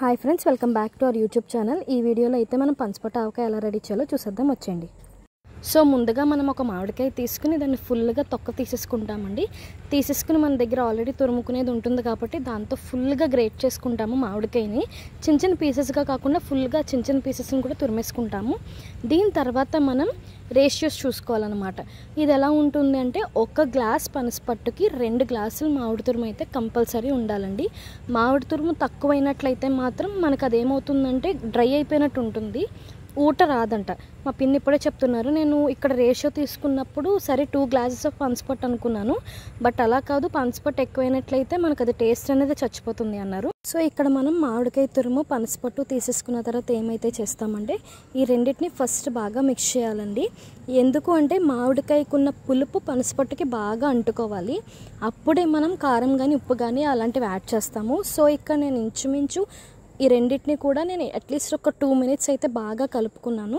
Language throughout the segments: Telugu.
Hi friends, welcome back to our YouTube channel. ఈ వీడియోలో అయితే మనం పనసపొట్టు ఆవకాయ ఎలా రెడీ చేయాలో చూసేద్దాం వచ్చేయండి. సో ముందుగా మనం ఒక మామిడికాయ తీసుకుని దాన్ని ఫుల్గా తొక్క తీసేసుకుంటామండి. తీసేసుకుని మన దగ్గర ఆల్రెడీ తురుముకునేది ఉంటుంది కాబట్టి దాంతో ఫుల్గా గ్రేట్ చేసుకుంటాము. మామిడికాయని చిన్న చిన్న పీసెస్గా కాకుండా ఫుల్గా చిన్న చిన్న పీసెస్ని కూడా తురిమేసుకుంటాము. దీని తర్వాత మనం రేషియోస్ చూసుకోవాలన్నమాట. ఇది ఎలా ఉంటుంది అంటే, ఒక గ్లాస్ పనసపట్టుకి 2 గ్లాసులు మామిడి తురుము అయితే కంపల్సరీ ఉండాలండి. మామిడి తురుము తక్కువైనట్లయితే మాత్రం మనకు అదేమవుతుందంటే డ్రై అయిపోయినట్టు ఉంటుంది, ఊట రాదంట. మా పిన్ని ఇప్పుడే చెప్తున్నారు. నేను ఇక్కడ రేషియో తీసుకున్నప్పుడు సరే 2 గ్లాసెస్ ఆఫ్ పనసపట్టు అనుకున్నాను, బట్ అలా కాదు, పనసపట్టు ఎక్కువైనట్లయితే మనకు అది టేస్ట్ అనేది చచ్చిపోతుంది అన్నారు. సో ఇక్కడ మనం మామిడికాయ తురుము పనసపట్టు తీసేసుకున్న తర్వాత ఏమైతే చేస్తామంటే, ఈ రెండింటిని ఫస్ట్ బాగా మిక్స్ చేయాలండి. ఎందుకు అంటే మామిడికాయకున్న పులుపు పనసపట్టుకి బాగా అంటుకోవాలి. అప్పుడే మనం కారం కానీ ఉప్పు కానీ అలాంటివి యాడ్ చేస్తాము. సో ఇక్కడ నేను ఇంచుమించు ఈ రెండింటిని కూడా నేను అట్లీస్ట్ ఒక 2 మినిట్స్ అయితే బాగా కలుపుకున్నాను.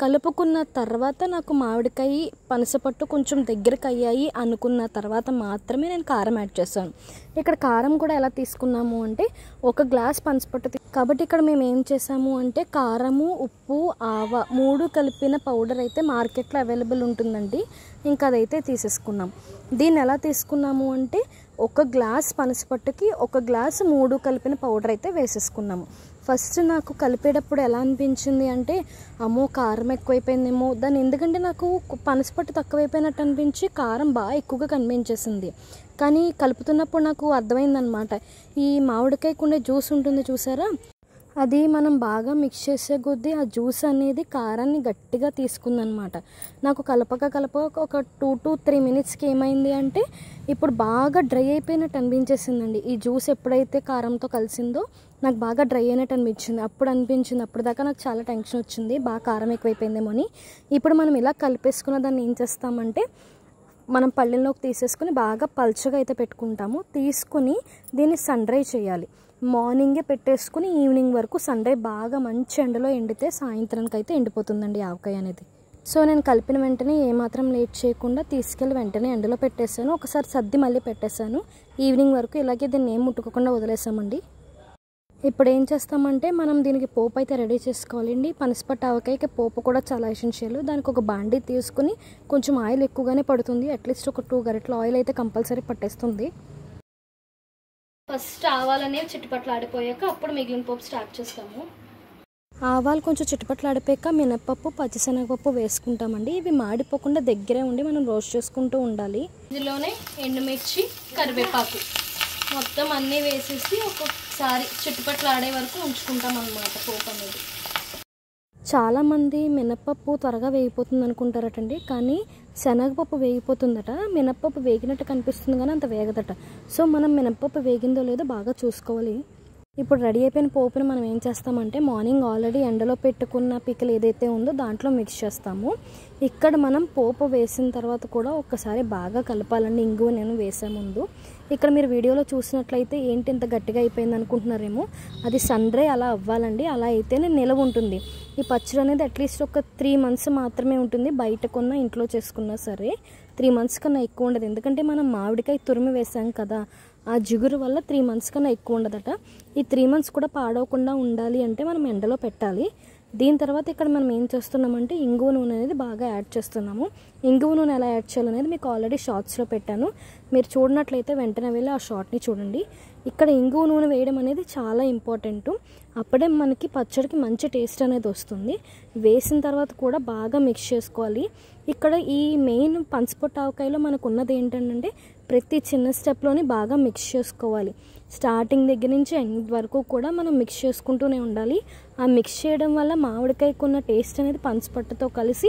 కలుపుకున్న తర్వాత నాకు మామిడికాయ పనసపట్టు కొంచెం దగ్గరకు అయ్యాయి అనుకున్న తర్వాత మాత్రమే నేను కారం యాడ్ చేస్తాను. ఇక్కడ కారం కూడా ఎలా తీసుకున్నాము అంటే, ఒక గ్లాస్ పనసపట్టు కాబట్టి ఇక్కడ మేము ఏం చేసాము అంటే, కారము, ఉప్పు, ఆవ 3 కలిపిన పౌడర్ అయితే మార్కెట్లో అవైలబుల్ ఉంటుందండి. ఇంకా అదైతే తీసేసుకున్నాం. దీన్ని ఎలా తీసుకున్నాము అంటే, ఒక గ్లాస్ పనసపట్టుకి 1 గ్లాసు 3 కలిపిన పౌడర్ అయితే వేసేసుకున్నాము. ఫస్ట్ నాకు కలిపేటప్పుడు ఎలా అనిపించింది అంటే, అమ్మో కారం ఎక్కువైపోయిందేమో దాన్ని, ఎందుకంటే నాకు పనసపట్టు తక్కువైపోయినట్టు అనిపించి కారం బాగా ఎక్కువగా కనిపించేసింది. కానీ కలుపుతున్నప్పుడు నాకు అర్థమైందనమాట, ఈ మామిడికాయకు ఉండే జ్యూస్ ఉంటుంది చూసారా, అది మనం బాగా మిక్స్ చేసే కొద్దీ ఆ జ్యూస్ అనేది కారాన్ని గట్టిగా తీసుకుందనమాట. నాకు కలపక ఒక 2 to 3 మినిట్స్కి ఏమైంది అంటే, ఇప్పుడు బాగా డ్రై అయిపోయినట్టు అనిపించేసిందండి. ఈ జ్యూస్ ఎప్పుడైతే కారంతో కలిసిందో నాకు బాగా డ్రై అయినట్టు అనిపించింది. అప్పుడు దాకా నాకు చాలా టెన్షన్ వచ్చింది, బాగా కారం ఎక్కువైపోయిందేమో అని. ఇప్పుడు మనం ఇలా కలిపేసుకున్న దాన్ని ఏం చేస్తామంటే, మనం పళ్ళెంలోకి తీసేసుకుని బాగా పల్చగా అయితే పెట్టుకుంటాము. తీసుకుని దీన్ని సన్ డ్రై చేయాలి. మార్నింగే పెట్టేసుకుని ఈవినింగ్ వరకు సన్ డ్రై బాగా మంచి ఎండలో ఎండితే సాయంత్రానికి అయితే ఎండిపోతుందండి ఆవకాయ అనేది. సో నేను కలిపిన వెంటనే ఏమాత్రం లేట్ చేయకుండా తీసుకెళ్ళి వెంటనే ఎండలో పెట్టేశాను. ఒకసారి సర్ది మళ్ళీ పెట్టేశాను. ఈవినింగ్ వరకు ఇలాగే దీన్ని ఏం ముట్టుకోకుండా వదిలేసామండి. ఇప్పుడు ఏం చేస్తామంటే, మనం దీనికి పోపు అయితే రెడీ చేసుకోవాలండి. పనసపట్టు ఆవకాయకి పోపు కూడా చాలా ఎసెన్షియల్. దానికి ఒక బాండీ తీసుకుని కొంచెం ఆయిల్ ఎక్కువగానే పడుతుంది, అట్లీస్ట్ ఒక 2 గరిటెల ఆయిల్ అయితే కంపల్సరీ పట్టేస్తుంది. ఫస్ట్ ఆవాలు అనేవి చిట్టుపట్లు ఆడిపోయాక అప్పుడు మిగిలిన పోపు స్టార్ట్ చేస్తాము. ఆవాలు కొంచెం చిట్టుపట్లు ఆడిపోయాక మినప్పప్పు, పచ్చిశనగపప్పు వేసుకుంటామండి. ఇవి మాడిపోకుండా దగ్గరే ఉండి మనం రోస్ట్ చేసుకుంటూ ఉండాలి. ఇందులోనే ఎండుమిర్చి, కరివేపాకు మొత్తం అన్నీ వేసేసి ఒక్కొక్కసారి చిట్టుపట్లు ఆడే వరకు ఉంచుకుంటాం అన్నమాట పోపు అనేది. చాలామంది మినప్పప్పు త్వరగా వేగిపోతుంది అనుకుంటారటండి, కానీ శనగపప్పు వేగిపోతుందట. మినప్పప్పు వేగినట్టు కనిపిస్తుంది కానీ అంత వేగదట. సో మనం మినప్పప్పు వేగిందో లేదో బాగా చూసుకోవాలి. ఇప్పుడు రెడీ అయిపోయిన పోపుని మనం ఏం చేస్తామంటే, మార్నింగ్ ఆల్రెడీ ఎండలో పెట్టుకున్న పికిల్ ఏదైతే ఉందో దాంట్లో మిక్స్ చేస్తాము. ఇక్కడ మనం పోపు వేసిన తర్వాత కూడా ఒక్కసారి బాగా కలపాలండి. ఇంగువ నేను వేసే ముందు ఇక్కడ మీరు వీడియోలో చూసినట్లయితే ఏంటి ఇంత గట్టిగా అయిపోయింది అనుకుంటున్నారేమో, అది సన్ డ్రై అలా అవ్వాలండి. అలా అయితేనే నిలవ ఉంటుంది. ఈ పచ్చడి అనేది అట్లీస్ట్ ఒక 3 మంత్స్ మాత్రమే ఉంటుంది. బయట కొన్నా ఇంట్లో చేసుకున్నా సరే 3 మంత్స్ కన్నా ఎక్కువ ఉండదు. ఎందుకంటే మనం మామిడికాయ తురిమి వేసాం కదా, ఆ జిగురు వల్ల 3 మంత్స్ కన్నా ఎక్కువ ఉండదట. ఈ 3 మంత్స్ కూడా పాడవకుండా ఉండాలి అంటే మనం ఎండలో పెట్టాలి. దీని తర్వాత ఇక్కడ మనం ఏం చేస్తున్నామంటే, ఇంగువ నూనె అనేది బాగా యాడ్ చేస్తున్నాము. ఇంగువ నూనె ఎలా యాడ్ చేయాలనేది మీకు ఆల్రెడీ షార్ట్స్లో పెట్టాను. మీరు చూడనట్లయితే వెంటనే వెళ్ళి ఆ షార్ట్ని చూడండి. ఇక్కడ ఇంగువ నూనె వేయడం అనేది చాలా ఇంపార్టెంట్. అప్పుడే మనకి పచ్చడికి మంచి టేస్ట్ అనేది వస్తుంది. వేసిన తర్వాత కూడా బాగా మిక్స్ చేసుకోవాలి. ఇక్కడ ఈ మెయిన్ పనసపొట్టు ఆవకాయలో మనకు ఉన్నది ఏంటంటే, ప్రతి చిన్న స్టెప్లోని బాగా మిక్స్ చేసుకోవాలి. స్టార్టింగ్ దగ్గర నుంచి ఎండ్ వరకు కూడా మనం మిక్స్ చేసుకుంటూనే ఉండాలి. ఆ మిక్స్ చేయడం వల్ల మామిడికాయకు ఉన్న టేస్ట్ అనేది పనసపట్టుతో కలిసి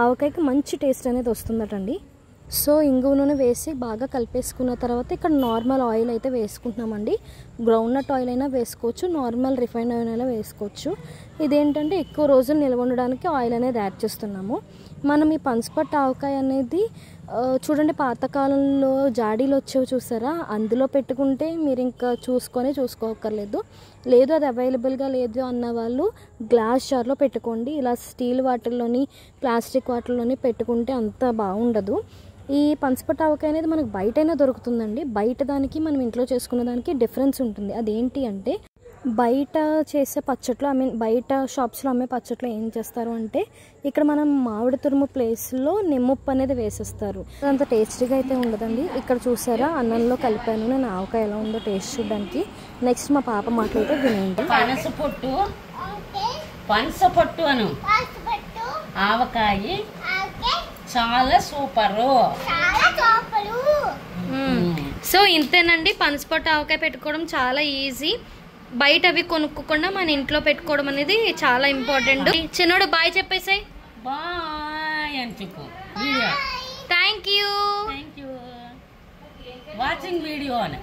ఆవకాయకి మంచి టేస్ట్ అనేది వస్తుందటండి. సో ఇంగువ నూనె వేసి బాగా కలిపేసుకున్న తర్వాత ఇక్కడ నార్మల్ ఆయిల్ అయితే వేసుకుంటున్నామండి. గ్రౌండ్నట్ ఆయిల్ అయినా వేసుకోవచ్చు, నార్మల్ రిఫైండ్ ఆయిల్ అయినా వేసుకోవచ్చు. ఇదేంటంటే ఎక్కువ రోజులు నిల్వ ఉండడానికి ఆయిల్ అనేది యాడ్ చేస్తున్నాము. మనం ఈ పనసపట్టు ఆవకాయ అనేది చూడండి, పాతకాలంలో జాడీలు వచ్చేవి చూసారా, అందులో పెట్టుకుంటే మీరు ఇంకా చూసుకోక్కర్లేదు. లేదు అది అవైలబుల్గా లేదు అన్న వాళ్ళు గ్లాస్ జార్లో పెట్టుకోండి. ఇలా స్టీల్ వాటిల్లోని, ప్లాస్టిక్ వాటిల్లోని పెట్టుకుంటే అంత బాగుండదు. ఈ పనసపట్టు ఆవకాయ అనేది మనకు బయటైనా దొరుకుతుందండి. బయట దానికి మనం ఇంట్లో చేసుకున్న దానికి డిఫరెన్స్ ఉంటుంది. అదేంటి అంటే, బయట చేసే పచ్చట్లో బయట షాప్స్లో అమ్మే పచ్చట్లో ఏం చేస్తారు అంటే ఇక్కడ మనం మామిడి తురుము ప్లేస్లో నిమ్మప్పు అనేది వేసేస్తారు. అంత టేస్టీగా అయితే ఉండదండి. ఇక్కడ చూసారా అన్నంలో కలిపాను నేను ఆవకాయ ఎలా ఉందో టేస్ట్ చూడడానికి. నెక్స్ట్ మా పాప మాటలు అయితే వినండి. పనసపొట్టు అను ఆవకాయ చాలా సూపరు. సో ఇంతేనండి, పనసపొట్టు ఆవకాయ పెట్టుకోవడం చాలా ఈజీ. బయట అవి కొనుక్కోకుండా మన ఇంట్లో పెట్టుకోవడం అనేది చాలా ఇంపార్టెంట్. చిన్నోడు బాయ్ చెప్పేసాయి. బాయ్ అని చెప్పు. థ్యాంక్ యూ వాచింగ్ వీడియో అని